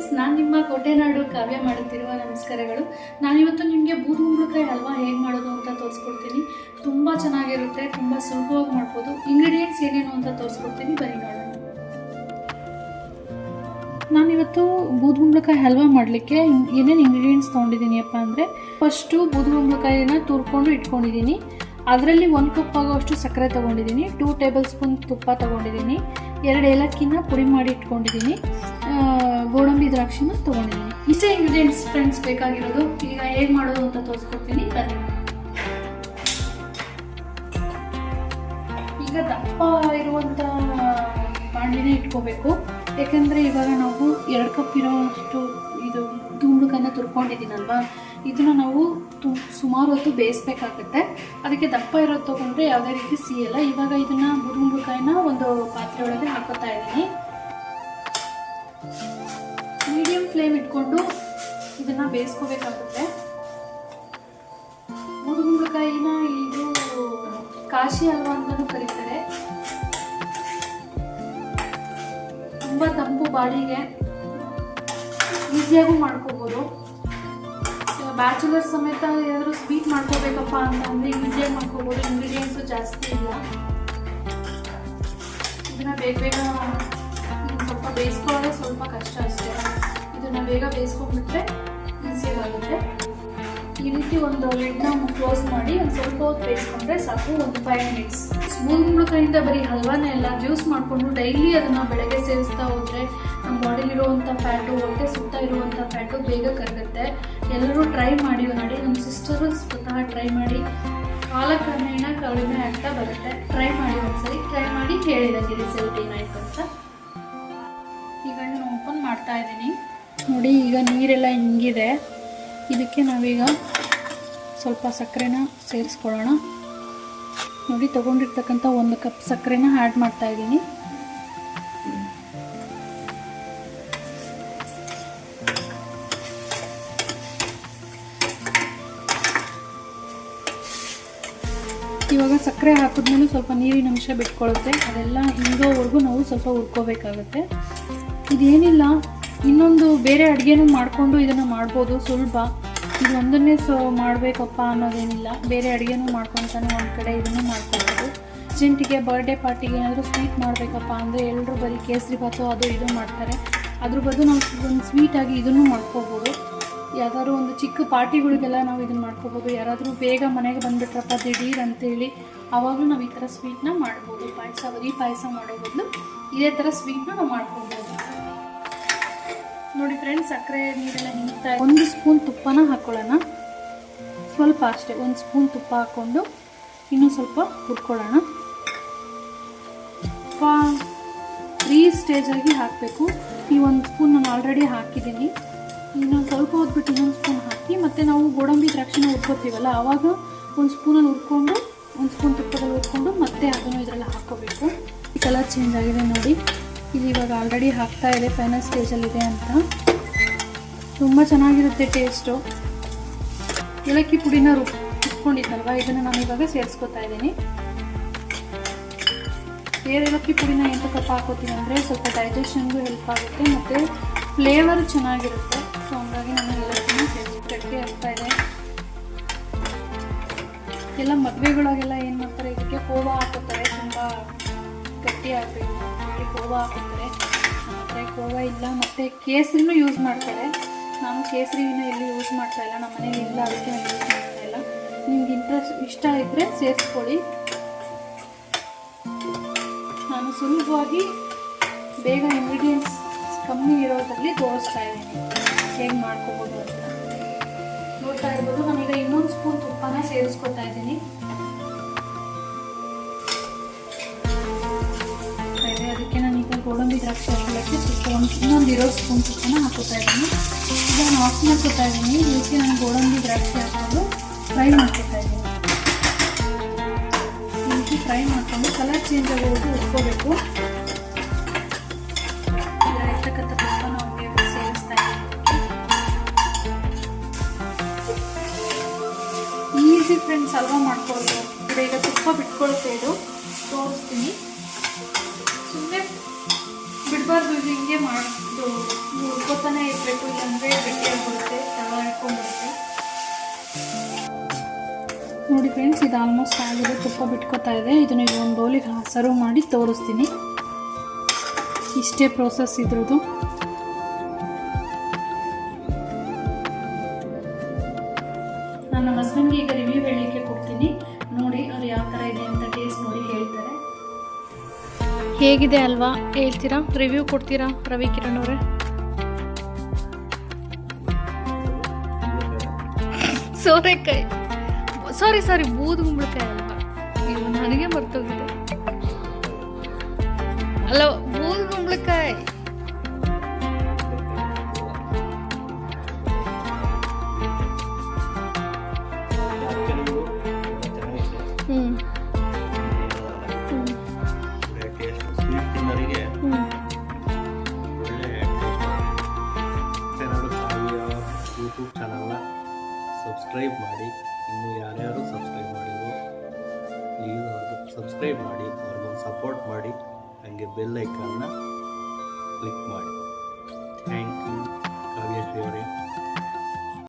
Friends, ನಾನು ನಿಮ್ಮ ಕೋಟೆನಾಡು ಕಾವ್ಯ ಮಾಡುತ್ತಿರುವ ನಮಸ್ಕಾರಗಳು. ನಾನಿವತ್ತು ನಿಮಗೆ ಬೂದುಗುಂಬಳಕಾಯಿ ಹಲ್ವಾ ಹೇಗೆ ಮಾಡೋದು ಅಂತ ತೋರಿಸ್ಕೊಡ್ತೀನಿ. ತುಂಬ ಚೆನ್ನಾಗಿರುತ್ತೆ, ತುಂಬ ಸುಲಭವಾಗಿ ಮಾಡ್ಬೋದು. ಇಂಗ್ರೀಡಿಯೆಂಟ್ಸ್ ಏನೇನು ಅಂತ ತೋರಿಸ್ಕೊಡ್ತೀನಿ, ಬನ್ನಿ ನೋಡೋಣ. ನಾನಿವತ್ತು ಬೂದುಗುಂಬಳಕಾಯಿ ಹಲ್ವಾ ಮಾಡಲಿಕ್ಕೆ ಏನೇನು ಇಂಗ್ರೀಡಿಯೆಂಟ್ಸ್ ತೊಗೊಂಡಿದ್ದೀನಿ ಅಪ್ಪ ಅಂದರೆ, ಫಸ್ಟು ಬೂದುಗುಂಬಳಕಾಯಿನ ತುರ್ಕೊಂಡು ಇಟ್ಕೊಂಡಿದ್ದೀನಿ. ಅದರಲ್ಲಿ 1 ಕಪ್ ಆಗೋಷ್ಟು ಸಕ್ಕರೆ ತೊಗೊಂಡಿದ್ದೀನಿ, 2 ಟೇಬಲ್ ಸ್ಪೂನ್ ತುಪ್ಪ ತೊಗೊಂಡಿದ್ದೀನಿ, 2 ಏಲಕ್ಕಿನ ಪುಡಿ ಮಾಡಿ ಇಟ್ಕೊಂಡಿದ್ದೀನಿ, ಗೋಡಂಬಿ ದ್ರಾಕ್ಷಿನ ತೊಗೊಂಡಿದ್ದೀನಿ. ಇಷ್ಟೇ ಇಂಗ್ರೀಡಿಯೆಂಟ್ಸ್ ಫ್ರೆಂಡ್ಸ್ ಬೇಕಾಗಿರೋದು. ಈಗ ಹೇಗೆ ಮಾಡೋದು ಅಂತ ತೋರಿಸ್ಕೊಡ್ತೀನಿ, ಬನ್ನಿ. ಈಗ ದಪ್ಪ ಇರುವಂಥ ಬಾಣಲಿನೇ ಇಟ್ಕೋಬೇಕು, ಯಾಕೆಂದರೆ ಇವಾಗ ನಾವು 2 ಕಪ್ ಇರೋಷ್ಟು ಇದು ಬೂದುಗುಂಬಳಕಾಯಿನ ತುರ್ಕೊಂಡಿದ್ದೀನಲ್ವಾ, ಇದನ್ನು ನಾವು ಸುಮಾರು ಹೊತ್ತು ಬೇಯಿಸ್ಬೇಕಾಗುತ್ತೆ. ಅದಕ್ಕೆ ದಪ್ಪ ಇರೋದು ತೊಗೊಂಡ್ರೆ ಯಾವುದೇ ರೀತಿ ಸಿಯಲ್ಲ. ಇವಾಗ ಇದನ್ನು ಬೂದುಗುಂಬಳಕಾಯಿನ ಒಂದು ಪಾತ್ರೆ ಒಳಗೆ ಹಾಕೋತಾ ಇದ್ದೀನಿ. ಮೀಡಿಯಂ ಫ್ಲೇಮ್ ಇಟ್ಕೊಂಡು ಇದನ್ನು ಬೇಯಿಸ್ಕೋಬೇಕಾಗುತ್ತೆ. ಬೂದುಗುಂಬಳಕಾಯಿನ ಇದು ಕಾಶಿ ಹಲ್ವಾ ಅಂತಲೂ ಕರೀತಾರೆ. ತುಂಬ ತಂಪು ಬಾಡಿಗೆ, ಈಸಿಯಾಗೂ ಮಾಡ್ಕೋಬೋದು. ಬ್ಯಾಚುಲರ್ ಸಮೇತ ಏನಾದರೂ ಸ್ವೀಟ್ ಮಾಡ್ಕೋಬೇಕಪ್ಪ ಅಂತಂದರೆ ಈಸಿಯಾಗಿ ಮಾಡ್ಕೋಬೋದು. ಇಂಗ್ರೀಡಿಯೆಂಟ್ಸು ಜಾಸ್ತಿ ಇಲ್ಲ. ಇದನ್ನು ಬೇಗ ಸ್ವಲ್ಪ ಬೇಯಿಸ್ಕೊಳ್ಳೋದೇ ಸ್ವಲ್ಪ ಕಷ್ಟ ಅಷ್ಟೇ. ಇದನ್ನು ಬೇಗ ಬೇಯಿಸ್ಕೊಂಡ್ಬಿಟ್ರೆ ಈಸಿಯಾಗುತ್ತೆ. ಈ ರೀತಿ ಒಂದು ಲಿಡ್ನ ಕ್ಲೋಸ್ ಮಾಡಿ ಒಂದು ಸ್ವಲ್ಪ ಹೊತ್ತು ಬೇಯಿಸ್ಕೊಂಡ್ರೆ ಸಾಕು, ಒಂದು 5 ಮಿನಿಟ್ಸ್. ಬೂದುಗುಂಬಳಕಾಯಿಂದ ಬರೀ ಹಲ್ವಾನೇ ಎಲ್ಲ ಜ್ಯೂಸ್ ಮಾಡಿಕೊಂಡು ಡೈಲಿ ಅದನ್ನು ಬೆಳಗ್ಗೆ ಸೇವಿಸ್ತಾ ಹೋದರೆ ನಮ್ಮ ಬಾಡಿಲಿರುವಂಥ ಫ್ಯಾಟು, ಹೊಟ್ಟೆ ಸುತ್ತ ಇರುವಂಥ ಫ್ಯಾಟು ಬೇಗ ಕರಗುತ್ತೆ. ಎಲ್ಲರೂ ಟ್ರೈ ಮಾಡಿ ನೋಡಿ. ನಮ್ಮ ಸಿಸ್ಟರು ಸ್ವತಃ ಟ್ರೈ ಮಾಡಿ ಕಾಲಕ್ರಮೇಣ ಕಡಿಮೆ ಆಗ್ತಾ ಬರುತ್ತೆ. ಟ್ರೈ ಮಾಡಿ ಒಂದ್ಸರಿ, ಟ್ರೈ ಮಾಡಿ ಹೇಳಿ ನನಗೆ ರಿಸಲ್ಟ್ ಏನಾಯ್ತು ಅಂತ. ಈಗ ನಾನು ಓಪನ್ ಮಾಡ್ತಾ ಇದ್ದೀನಿ ನೋಡಿ. ಈಗ ನೀರೆಲ್ಲ ಹಿಂಗಿದೆ. ಇದಕ್ಕೆ ನಾವೀಗ ಸ್ವಲ್ಪ ಸಕ್ಕರೆನ ಸೇರಿಸ್ಕೊಳ್ಳೋಣ. ನೋಡಿ, ತೊಗೊಂಡಿರ್ತಕ್ಕಂಥ 1 ಕಪ್ ಸಕ್ಕರೆನ ಆ್ಯಡ್ ಮಾಡ್ತಾ ಇದ್ದೀನಿ. ಇವಾಗ ಸಕ್ಕರೆ ಹಾಕಿದ್ಮೇಲೆ ಸ್ವಲ್ಪ ನೀರಿನ ಅಂಶ ಬಿಟ್ಕೊಳ್ಳುತ್ತೆ. ಅದೆಲ್ಲ ಹಿಂಗೋವರೆಗೂ ನಾವು ಸ್ವಲ್ಪ ಹುರ್ಕೋಬೇಕಾಗುತ್ತೆ. ಇದೇನಿಲ್ಲ, ಇನ್ನೊಂದು ಬೇರೆ ಅಡುಗೆನೂ ಮಾಡಿಕೊಂಡು ಇದನ್ನು ಮಾಡ್ಬೋದು, ಸುಲಭ. ಇದು ಒಂದನ್ನೇ ಮಾಡಬೇಕಪ್ಪ ಅನ್ನೋದೇನಿಲ್ಲ. ಬೇರೆ ಅಡುಗೆನೂ ಮಾಡ್ಕೊತಾನೆ ಒಂದು ಕಡೆ ಇದನ್ನು ಮಾಡ್ಕೊಬೋದು. ಅರ್ಜೆಂಟಿಗೆ ಬರ್ಡೇ ಪಾರ್ಟಿಗೆ ಏನಾದರೂ ಸ್ವೀಟ್ ಮಾಡಬೇಕಪ್ಪ ಅಂದರೆ ಎಲ್ಲರೂ ಬರೀ ಕೇಸರಿ ಭಾತು ಅದು ಇದು ಮಾಡ್ತಾರೆ. ಅದ್ರ ಬದಲು ನಾವು ಒಂದು ಸ್ವೀಟಾಗಿ ಇದನ್ನು ಮಾಡ್ಕೋಬೋದು. ಯಾವ್ದಾದ್ರು ಒಂದು ಚಿಕ್ಕ ಪಾರ್ಟಿಗಳಿಗೆಲ್ಲ ನಾವು ಇದನ್ನು ಮಾಡ್ಕೋಬೋದು. ಯಾರಾದರೂ ಬೇಗ ಮನೆಗೆ ಬಂದುಬಿಟ್ರಪ್ಪ ದಿಢೀರ್ ಅಂತೇಳಿ, ಆವಾಗಲೂ ನಾವು ಈ ಥರ ಸ್ವೀಟ್ನ ಮಾಡ್ಬೋದು. ಬರೀ ಪಾಯಸ ಮಾಡೋ ಬದಲು ಇದೇ ಥರ ಸ್ವೀಟ್ನ ನಾವು ಮಾಡ್ಕೊಬೋದು. ನೋಡಿ ಫ್ರೆಂಡ್ಸ್, ಸಕ್ಕರೆ ನೀರೆಲ್ಲ ಹಿಂಗ್ತಾ 1 ಸ್ಪೂನ್ ತುಪ್ಪನ ಹಾಕ್ಕೊಳ್ಳೋಣ. ಸ್ವಲ್ಪ ಅಷ್ಟೇ, 1 ಸ್ಪೂನ್ ತುಪ್ಪ ಹಾಕ್ಕೊಂಡು ಇನ್ನೂ ಸ್ವಲ್ಪ ಹುರ್ಕೊಳ್ಳೋಣ. ತುಪ್ಪ 3 ಸ್ಟೇಜಾಗಿ ಹಾಕಬೇಕು. ಈ 1 ಸ್ಪೂನ್ ನಾನು ಆಲ್ರೆಡಿ ಹಾಕಿದ್ದೀನಿ. ಇನ್ನೊಂದು ಸ್ವಲ್ಪ ಹೊತ್ಬಿಟ್ಟು ಇನ್ನೊಂದು ಸ್ಪೂನ್ ಹಾಕಿ, ಮತ್ತು ನಾವು ಗೋಡಂಬಿ ದ್ರಾಕ್ಷಿನ ಹುರ್ಕೋತೀವಲ್ಲ, ಆವಾಗ 1 ಸ್ಪೂನಲ್ಲಿ ಹುರ್ಕೊಂಡು 1 ಸ್ಪೂನ್ ತುಪ್ಪದಲ್ಲಿ ಹುರ್ಕೊಂಡು ಮತ್ತೆ ಅದನ್ನು ಇದರಲ್ಲಿ ಹಾಕ್ಕೋಬೇಕು. ಕಲರ್ ಚೇಂಜ್ ಆಗಿದೆ ನೋಡಿ. ಇದು ಇವಾಗ ಆಲ್ರೆಡಿ ಹಾಕ್ತಾ ಇದೆ, ಫೈನಲ್ ಸ್ಟೇಜಲ್ಲಿದೆ ಅಂತ. ತುಂಬ ಚೆನ್ನಾಗಿರುತ್ತೆ ಟೇಸ್ಟು. ಏಲಕ್ಕಿ ಪುಡಿನ ರುಬ್ಕೊಂಡಿದ್ದಲ್ವ, ಇದನ್ನು ನಾನು ಇವಾಗ ಸೇರಿಸ್ಕೊತಾ ಇದ್ದೀನಿ. ಏಲಕ್ಕಿ ಪುಡಿನ ಎಂತಕ್ಕಪ್ಪ ಹಾಕೋತೀನಿ ಅಂದರೆ ಸ್ವಲ್ಪ ಡೈಜೆಷನ್ಗೂ ಹೆಲ್ಪ್ ಆಗುತ್ತೆ ಮತ್ತು ಫ್ಲೇವರ್ ಚೆನ್ನಾಗಿರುತ್ತೆ. ಸೊ ಹಂಗಾಗಿ ನಾನು ಏಲಕ್ಕಿನ ಗಟ್ಟಿ ಆಗ್ತಾ ಇದೆ. ಎಲ್ಲ ಮದುವೆಗಳಿಗೆಲ್ಲ ಏನು ಮಾಡ್ತಾರೆ, ಇದಕ್ಕೆ ಕೋವಾ ಹಾಕೋತಾರೆ. ತುಂಬ ಗಟ್ಟಿ ಆಗಬೇಕು ಹೇಳಿ ಕೋವಾ ಹಾಕೋತಾರೆ. ಆದರೆ ಕೋವಾ ಇಲ್ಲ. ಮತ್ತು ಕೇಸರಿನೂ ಯೂಸ್ ಮಾಡ್ತಾರೆ. ನಾನು ಕೇಸರಿನ ಎಲ್ಲಿ ಯೂಸ್ ಮಾಡ್ತಾಯಿಲ್ಲ, ನಮ್ಮ ಮನೇಲಿ ಇಲ್ಲ, ಅದಕ್ಕೆ ನಾನು ಯೂಸ್ ಮಾಡ್ತಾಯಿಲ್ಲ. ನಿಮ್ಗೆ ಇಷ್ಟ ಇದ್ದರೆ ಸೇರಿಸ್ಕೊಳ್ಳಿ. ನಾನು ಸುಲಭವಾಗಿ ಬೇಗ ಇಂಗ್ರೀಡಿಯೆಂಟ್ಸ್ ಕಮ್ಮಿ ಇರೋದ್ರಲ್ಲಿ ತೋರಿಸ್ತಾ ಇದ್ದೀನಿ ಹೇಗೆ ಮಾಡ್ಕೋಬೋದು ಅಂತ. ನೋಡ್ತಾ ಇರ್ಬೋದು, ನಾನೀಗ ಇನ್ನೊಂದು ಸ್ಪೂನ್ ತುಪ್ಪನ ಸೇರಿಸ್ಕೊತಾ ಇದ್ದೀನಿ. ಅದಕ್ಕೆ ನಾನೀಗ ಗೋಡಂಬಿ ದ್ರಾಕ್ಷಿ ಹಾಕೋಕ್ಕೆ ಇನ್ನೊಂದು 2 ಸ್ಪೂನ್ ತುಪ್ಪನ ಹಾಕೋತಾ ಇದ್ದೀನಿ. ಈಗ ನಾನು ಆಫ್ ಮಾಡ್ಕೋತಾ ಇದ್ದೀನಿ. ಇದಕ್ಕೆ ನಾನು ಗೋಡಂಬಿ ದ್ರಾಕ್ಷಿ ಹಾಕೊಂಡು ಫ್ರೈ ಮಾಡ್ಕೋತಾ ಇದ್ದೀನಿ. ಈ ರೀತಿ ಫ್ರೈ ಮಾಡಿಕೊಂಡು ಕಲರ್ ಚೇಂಜ್ ಆಗೋದು ಉಟ್ಕೋಬೇಕು. ಇರ್ತಕ್ಕಂಥ ತುಪ್ಪ ನಾವು ಸೇರಿಸ್ತಾ ಇದ್ದೀನಿ. ಈಸಿ ಫ್ರೆಂಡ್ಸ್, ಹಲ್ವಾ ಮಾಡ್ಕೊಳ್ಳೋದು. ಬೇಗ ತುಪ್ಪ ಬಿಟ್ಕೊಳುತ್ತೆ. ಇದು ತೋರಿಸ್ತೀನಿ. ಸುಮ್ಮನೆ ಬಿಡಬಾರ್ದು, ಇದು ಹಿಂಗೆ ಇದು ಹುರ್ಕೋತಾನೆ ಇರಬೇಕು, ಇಲ್ಲಾಂದರೆ ಗಟ್ಟಿಯಾಗಿಬಿಡುತ್ತೆ, ತವ ಇಟ್ಕೊಂಡ್ಬಿಡುತ್ತೆ. ನೋಡಿ ಫ್ರೆಂಡ್ಸ್, ಇದು ಆಲ್ಮೋಸ್ಟ್ ಆಗಿದೆ, ತುಪ್ಪ ಬಿಟ್ಕೋತಾ ಇದೆ. ಇದನ್ನ ಈಗ ಒಂದು ಬೌಲಿಗೆ ಸರ್ವ್ ಮಾಡಿ ತೋರಿಸ್ತೀನಿ. ಇಷ್ಟೇ ಪ್ರೋಸೆಸ್ ಇದ್ರದ್ದು. ನನ್ನ ಹಸ್ಬೆಂಡ್ಗೆ ಈಗ ರಿವ್ಯೂ ಹೇಳಲಿಕ್ಕೆ ಕೊಡ್ತೀನಿ. ನೋಡಿ ಅವ್ರು ಯಾವ ಥರ ಇದೆ ಅಂತ ಟೇಸ್ಟ್ ನೋಡಿ ಹೇಳ್ತಾರೆ. ಹೇಗಿದೆ ಅಲ್ವಾ ಹೇಳ್ತೀರಾ? ರಿವ್ಯೂ ಕೊಡ್ತೀರಾ ರವಿ ಕಿರಣ್ ಅವರೇ? ಸೋರೆಕಾಯಿ, ಸಾರಿ ಬೂದುಗುಂಬಳಕಾಯಿ ಅಲ್ವಾ? ಇದು ನನಗೆ ಮರ್ತೋಗಿದೆ. ಅಲ್ಲ, ಬೂದುಗುಂಬಳಕಾಯಿ. ಯೂಟ್ಯೂಬ್ ಚಾನಲ್ನ ಸಬ್ಸ್ಕ್ರೈಬ್ ಮಾಡಿ. ಇನ್ನು ಯಾರ್ಯಾರು ಸಬ್ಸ್ಕ್ರೈಬ್ ಮಾಡಿದ್ರು ಪ್ಲೀಸ್ ಅವ್ರಿಗೆ ಸಬ್ಸ್ಕ್ರೈಬ್ ಮಾಡಿ, ಅವ್ರಿಗೊಂದು ಸಪೋರ್ಟ್ ಮಾಡಿ, ಹಾಗೆ ಬೆಲ್ ಐಕಾನ್ನ ಕ್ಲಿಕ್ ಮಾಡಿ. ಥ್ಯಾಂಕ್ ಯು ಕಾವ್ಯಶ್ರೀ ಅವರೇ.